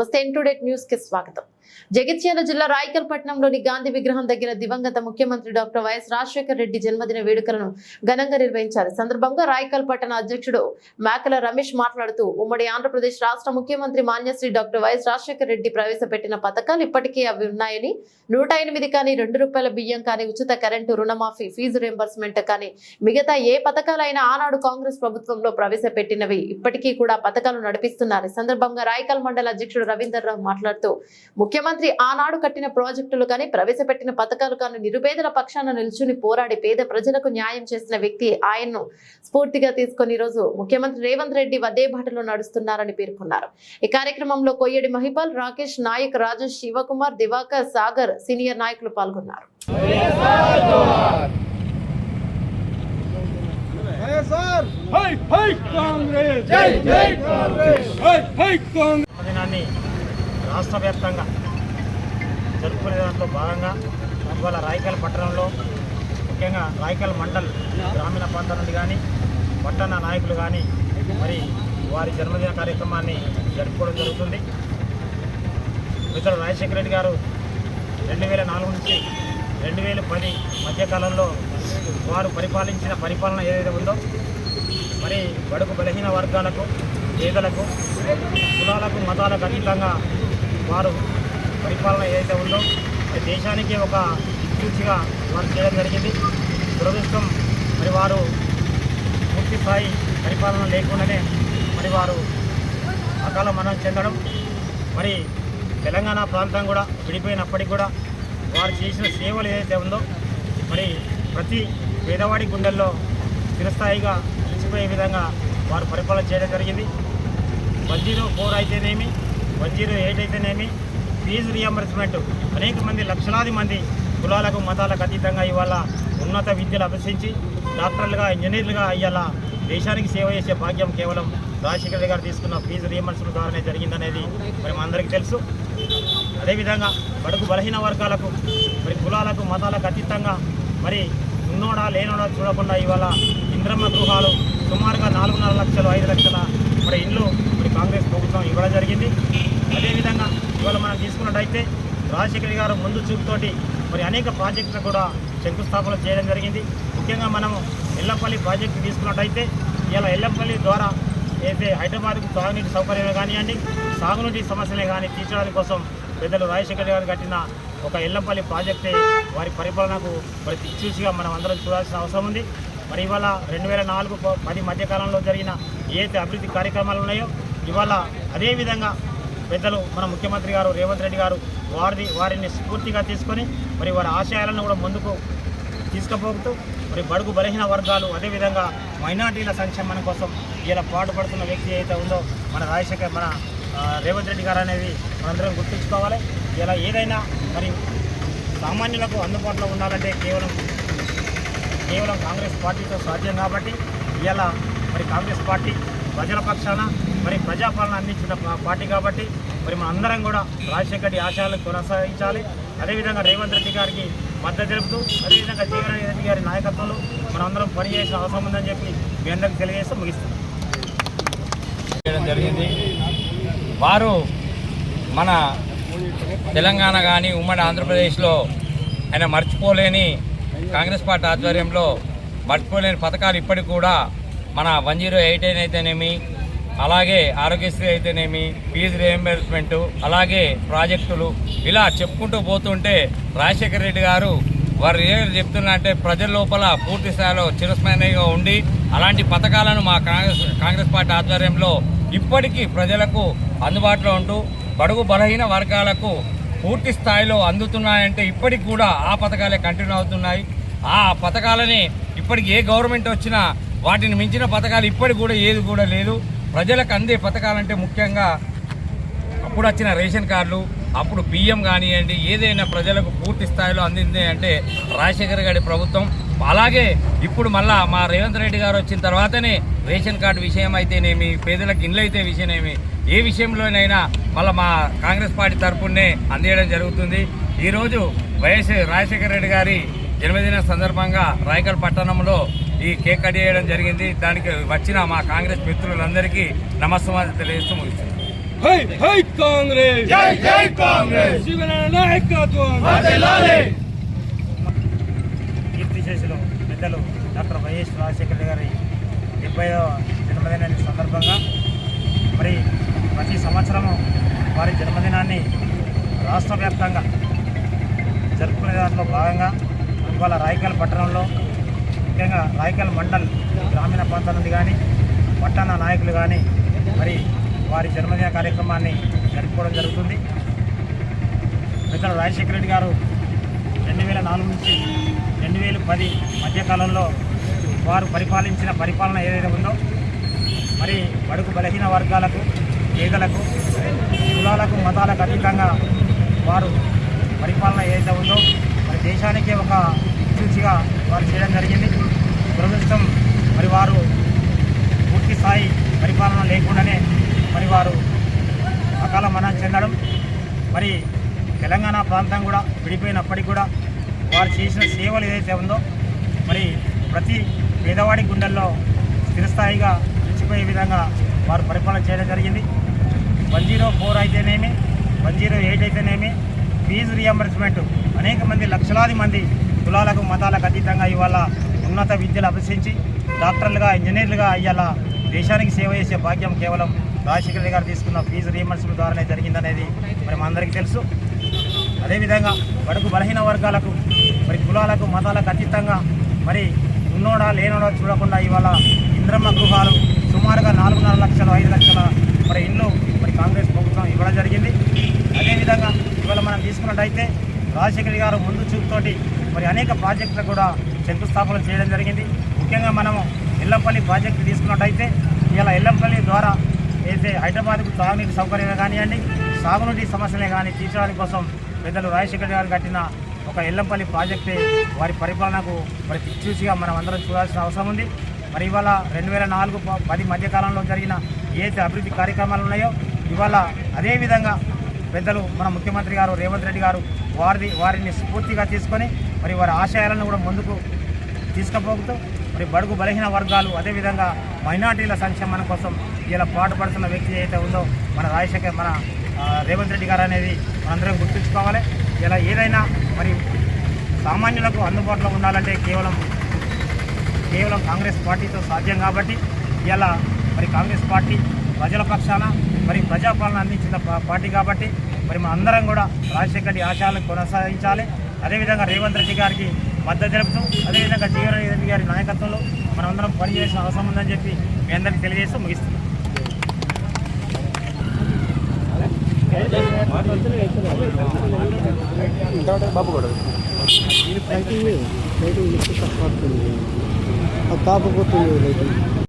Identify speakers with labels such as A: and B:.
A: నమస్తే today news కి స్వాగతం. జగిత్యాల జిల్లా రాయకల్పట్నంలోని గాంధీ విగ్రహం దగ్గర దివంగత ముఖ్యమంత్రి డాక్టర్ వైఎస్ రాజశేఖర రెడ్డి జన్మదిన వేడుకలను ఘనంగా నిర్వహించారు. సందర్భంగా రాయకల్పట్నం అధ్యక్షుడు మేకల రమేష్ మాట్లాడుతూ ఉమ్మడి ఆంధ్రప్రదేశ్ రాష్ట్ర ముఖ్యమంత్రి మాన్యశ్రీ డాక్టర్ వైఎస్ రాజశేఖర రెడ్డి ప్రవేశపెట్టిన పథకాలు ఇప్పటికీ అవి ఉన్నాయని, 108 కానీ, ₹2 బియ్యం కానీ, ఉచిత కరెంటు, రుణమాఫీ, ఫీజు రీంబర్స్మెంట్ కానీ మిగతా ఏ పథకాలైనా ఆనాడు కాంగ్రెస్ ప్రభుత్వంలో ప్రవేశపెట్టినవి ఇప్పటికీ కూడా పథకాలు నడిపిస్తున్నారు. సందర్భంగా రాయకల్ మండల అధ్యక్షుడు రవీందర్ రావు మాట్లాడుతూ ముఖ్యమంత్రి ఆనాడు కట్టిన ప్రాజెక్టులు కానీ, ప్రవేశపెట్టిన పథకాలు కానీ, నిరుపేదల పక్షాన నిల్చుని పోరాడి పేద ప్రజలకు న్యాయం చేసిన వ్యక్తి ఆయన్ను స్ఫూర్తిగా తీసుకుని ఈ రోజు ముఖ్యమంత్రి రేవంత్ రెడ్డి అదే బాటలో నడుస్తున్నారని పేర్కొన్నారు. ఈ కార్యక్రమంలో కొయ్యడి మహిపాల్, రాకేష్ నాయక్, రాజు, శివకుమార్, దివాకర్, సాగర్ సీనియర్ నాయకులు పాల్గొన్నారు.
B: రాష్ట్ర వ్యాప్తంగా జరుపుకునే దాంట్లో భాగంగా ఇవాళ రాయకల్ పట్టణంలో ముఖ్యంగా రాయకల్ మండల్ గ్రామీణ ప్రాంతాల నుండి కానీ పట్టణ నాయకులు కానీ మరి వారి జన్మదిన కార్యక్రమాన్ని జరుపుకోవడం జరుగుతుంది. మిత్రులు రాజశేఖర రెడ్డి గారు 2004 నుంచి 2010 మధ్యకాలంలో వారు పరిపాలించిన పరిపాలన ఏదైతే ఉందో మరి బడుగు బలహీన వర్గాలకు, పేదలకు, కులాలకు, మతాలకు అతీతంగా వారు పరిపాలన ఏదైతే ఉందో దేశానికి ఒక దిక్సూచిగా వారు చేయడం జరిగింది. దురదృష్టం మరి వారు పూర్తి స్థాయి పరిపాలన లేకుండానే మరి వారు అకాల మరణం చెందడం, మరి తెలంగాణ ప్రాంతం కూడా విడిపోయినప్పటికీ కూడా వారు చేసిన సేవలు ఏదైతే ఉందో మరి ప్రతి పేదవాడి గుండెల్లో చిరస్థాయిగా నిలిచిపోయే విధంగా వారు పరిపాలన చేయడం జరిగింది. 104 అయితేనేమి, 108 అయితేనేమి, ఫీజు రియంబర్స్మెంట్ అనేక మంది, లక్షలాది మంది కులాలకు, మతాలకు అతీతంగా ఇవాళ ఉన్నత విద్యలు అభ్యసించి డాక్టర్లుగా, ఇంజనీర్లుగా అయ్యేలా దేశానికి సేవ చేసే భాగ్యం కేవలం రాజశేఖర రెడ్డి గారు తీసుకున్న ఫీజు రియంబర్స్మెంట్ ద్వారానే జరిగిందనేది మరి అందరికీ తెలుసు. అదేవిధంగా బడుగు బలహీన వర్గాలకు, మరి కులాలకు, మతాలకు అతీతంగా మరి ఉన్నోడా లేనోడా చూడకుండా ఇవాళ ఇంద్రమ్మ గృహాలు సుమారుగా 4.5 లక్షలు, 5 లక్షల మరి ఇండ్లు మరి కాంగ్రెస్ ప్రభుత్వం ఇవ్వడం జరిగింది. అదేవిధంగా ఇవాళ మనం తీసుకున్నట్టయితే రాజశేఖర గారు ముందు చూపుతోటి మరి అనేక ప్రాజెక్టులు కూడా శంకుస్థాపన చేయడం జరిగింది. ముఖ్యంగా మనము ఎల్లంపల్లి ప్రాజెక్టు తీసుకున్నట్టయితే ఇలా ఎల్లంపల్లి ద్వారా అయితే హైదరాబాద్కు తాగునీటి సౌకర్యమే కానివ్వండి, సాగునీటి సమస్యలే కానీ తీర్చడానికి కోసం పెద్దలు రాజశేఖర గారు కట్టిన ఒక ఎల్లంపల్లి ప్రాజెక్టే వారి పరిపాలనకు మరి దిక్సూచిగా మనం అందరం చూడాల్సిన అవసరం ఉంది. మరి ఇవాళ 2004-10 మధ్యకాలంలో జరిగిన ఏదైతే అభివృద్ధి కార్యక్రమాలు ఉన్నాయో ఇవాళ అదేవిధంగా పెద్దలు మన ముఖ్యమంత్రి గారు రేవంత్ రెడ్డి గారు వారిని స్ఫూర్తిగా తీసుకొని మరి వారి ఆశయాలను కూడా ముందుకు తీసుకుపోతూ మరి బడుగు బలహీన వర్గాలు, అదేవిధంగా మైనార్టీల సంక్షేమం కోసం ఇలా పాటుపడుతున్న వ్యక్తి అయితే ఉందో మన రేవంత్ రెడ్డి గారు అనేది మనందరం గుర్తుంచుకోవాలి. ఇలా ఏదైనా మరి సామాన్యులకు అందుబాటులో ఉండాలంటే కేవలం కాంగ్రెస్ పార్టీతో సాధ్యం. కాబట్టి ఇలా మరి కాంగ్రెస్ పార్టీ ప్రజల పక్షాన మరి ప్రజాపాలన అందించిన పార్టీ కాబట్టి మరి మన అందరం కూడా రాజశేఖర రెడ్డి ఆశయాలను కొనసాగించాలి. అదేవిధంగా రేవంత్ రెడ్డి గారికి మద్దతు తెలుపుతూ అదేవిధంగా జగన్ రెడ్డి గారి నాయకత్వంలో మనం అందరం పనిచేసిన అవసరం ఉందని చెప్పి మీ అందరికీ తెలియజేస్తూ ముగిస్తాం
C: జరిగింది. వారు మన తెలంగాణ కానీ ఉమ్మడి ఆంధ్రప్రదేశ్లో ఆయన మర్చిపోలేని కాంగ్రెస్ పార్టీ ఆధ్వర్యంలో మర్చిపోలేని పథకాలు ఇప్పటికి కూడా మన 108 అయితేనేమి, అలాగే ఆరోగ్యశ్రీ అయితేనేమి, ఫీజు రియంబర్స్మెంట్, అలాగే ప్రాజెక్టులు ఇలా చెప్పుకుంటూ పోతుంటే రాజశేఖర రెడ్డి గారు వారు ఏం చెప్తున్నా అంటే ప్రజల లోపల పూర్తి స్థాయిలో చిరస్మరణీయంగా ఉండి అలాంటి పథకాలను మా కాంగ్రెస్ పార్టీ ఆధ్వర్యంలో ఇప్పటికీ ప్రజలకు అందుబాటులో ఉంటూ బడుగు బలహీన వర్గాలకు పూర్తి స్థాయిలో అందుతున్నాయంటే ఇప్పటికి కూడా ఆ పథకాలే కంటిన్యూ అవుతున్నాయి. ఆ పథకాలని ఇప్పటికి ఏ గవర్నమెంట్ వచ్చినా వాటిని మించిన పథకాలు ఇప్పటికి కూడా ఏది కూడా లేదు. ప్రజలకు అందే పథకాలంటే ముఖ్యంగా అప్పుడు వచ్చిన రేషన్ కార్డులు, అప్పుడు బియ్యం కానివ్వండి, ఏదైనా ప్రజలకు పూర్తి స్థాయిలో అందింది అంటే రాజశేఖర గారి ప్రభుత్వం. అలాగే ఇప్పుడు మళ్ళా మా రేవంత్ రెడ్డి గారు వచ్చిన తర్వాతనే రేషన్ కార్డు విషయం అయితేనేమి, పేదలకు ఇండ్లు అయితే విషయమేమి, ఏ విషయంలోనైనా మళ్ళీ మా కాంగ్రెస్ పార్టీ తరఫునే అందించడం జరుగుతుంది. ఈరోజు వైఎస్ రాజశేఖర రెడ్డి గారి జన్మదిన సందర్భంగా రాయకల్ పట్టణంలో ఈ కేక్ కట్ చేయడం జరిగింది. దానికి వచ్చిన మా కాంగ్రెస్ మిత్రులందరికీ నమస్కారం తెలియజేస్తూ ముగిస్తున్నాను.
D: హై హై కాంగ్రెస్,
E: జై జై కాంగ్రెస్,
D: శివసేన నాయకత్వం.
E: వర్ధిల్లాలి.
B: కీర్తిశేషులు పెద్దలు డాక్టర్ వైఎస్ రాజశేఖర గారి 70వ జన్మదినాన్ని సందర్భంగా మరి ప్రతి సంవత్సరము వారి జన్మదినాన్ని రాష్ట్ర వ్యాప్తంగా జరుపుకునే దాంట్లో భాగంగా ఇవాళ రాయకల్ పట్టణంలో ముఖ్యంగా రాయకల్ మండల్ గ్రామీణ ప్రాంతాల నుండి కానీ పట్టణ నాయకులు కానీ మరి వారి జన్మదిన కార్యక్రమాన్ని జరుపుకోవడం జరుగుతుంది. పెద్దలు రాజశేఖర రెడ్డి గారు 2004 నుంచి 2010 మధ్యకాలంలో వారు పరిపాలించిన పరిపాలన ఏదైతే ఉందో మరి బడుగు బలహీన వర్గాలకు, పేదలకు, కులాలకు, మతాలకు అతీతంగా వారు పరిపాలన ఏదైతే ఉందో మరి దేశానికే ఒక సూచిగా వారు చేయడం జరిగింది. దురదృష్టం మరి వారు పూర్తి స్థాయి పరిపాలన లేకుండానే మరి వారు అకాల మరణం చెందడం, మరి తెలంగాణ ప్రాంతం కూడా విడిపోయినప్పటికీ కూడా వారు చేసిన సేవలు ఏదైతే ఉందో మరి ప్రతి పేదవాడి గుండెల్లో స్థిరస్థాయిగా నిలిచిపోయే విధంగా వారు పరిపాలన చేయడం జరిగింది. 104 అయితేనేమి, 108 అయితేనేమి, ఫీజు రియంబర్స్మెంట్ అనేక మంది లక్షలాది మంది కులాలకు, మతాలకు అతీతంగా ఇవాళ ఉన్నత విద్యలు అభ్యసించి డాక్టర్లుగా, ఇంజనీర్లుగా ఇవాళ దేశానికి సేవ చేసే భాగ్యం కేవలం రాజశేఖర రెడ్డి గారు తీసుకున్న ఫీజు రియంబర్స్మెంట్ ద్వారానే జరిగిందనేది మరి మనందరికీ తెలుసు. అదేవిధంగా బడుగు బలహీన వర్గాలకు, మరి కులాలకు, మతాలకు అతీతంగా మరి ఉన్నోడా లేనోడా చూడకుండా ఇవాళ ఇంద్రమ్మ గృహాలు సుమారుగా 4.5 లక్షలు, 5 లక్షల మరి ఇల్లు మరి కాంగ్రెస్ ప్రభుత్వం ఇవ్వడం జరిగింది. అదేవిధంగా ఇవాళ మనం తీసుకున్నట్టయితే రాజశేఖర గారు ముందు చూపుతోటి మరి అనేక ప్రాజెక్టులు కూడా శంకుస్థాపన చేయడం జరిగింది. ముఖ్యంగా మనము ఎల్లంపల్లి ప్రాజెక్టు తీసుకున్నట్టయితే ఇలా ఎల్లంపల్లి ద్వారా అయితే హైదరాబాద్కు తాగునీటి సౌకర్యమే కానివ్వండి, సాగునీటి సమస్యలే కానీ తీర్చడానికి కోసం పెద్దలు రాజశేఖర గారు కట్టిన ఒక ఎల్లంపల్లి ప్రాజెక్టే వారి పరిపాలనకు మరి చూసిగా మనం అందరం చూడాల్సిన అవసరం ఉంది. మరి ఇవాళ 2004-10 మధ్యకాలంలో జరిగిన ఏదైతే అభివృద్ధి కార్యక్రమాలు ఉన్నాయో ఇవాళ అదేవిధంగా పెద్దలు మన ముఖ్యమంత్రి గారు రేవంత్ రెడ్డి గారు వారిని స్ఫూర్తిగా తీసుకొని మరి వారి ఆశయాలను కూడా ముందుకు తీసుకుపోతూ మరి బడుగు బలహీన వర్గాలు, అదేవిధంగా మైనార్టీల సంక్షేమం కోసం ఇలా పాటుపడుతున్న వ్యక్తి ఏదైతే ఉందో మన రేవంత్ రెడ్డి గారు అనేది మనందరం గుర్తుంచుకోవాలి. ఇలా ఏదైనా మరి సామాన్యులకు అందుబాటులో ఉండాలంటే కేవలం కాంగ్రెస్ పార్టీతో సాధ్యం. కాబట్టి ఇలా మరి కాంగ్రెస్ పార్టీ ప్రజల పక్షాన మరి ప్రజాపాలన అందించిన పార్టీ కాబట్టి మరి మన అందరం కూడా రాజశేఖర రెడ్డి ఆశయాలను కొనసాగించాలి. అదేవిధంగా రేవంత్ రెడ్డి గారికి మద్దతు తెలుపుతూ అదేవిధంగా జీవన్ రెడ్డి గారి నాయకత్వంలో మనం అందరం పనిచేయాల్సిన అవసరం ఉందని చెప్పి మీ అందరికీ తెలియజేస్తూ ముగిస్తున్నాం.
D: బాబు కూడా తాపపోతుంది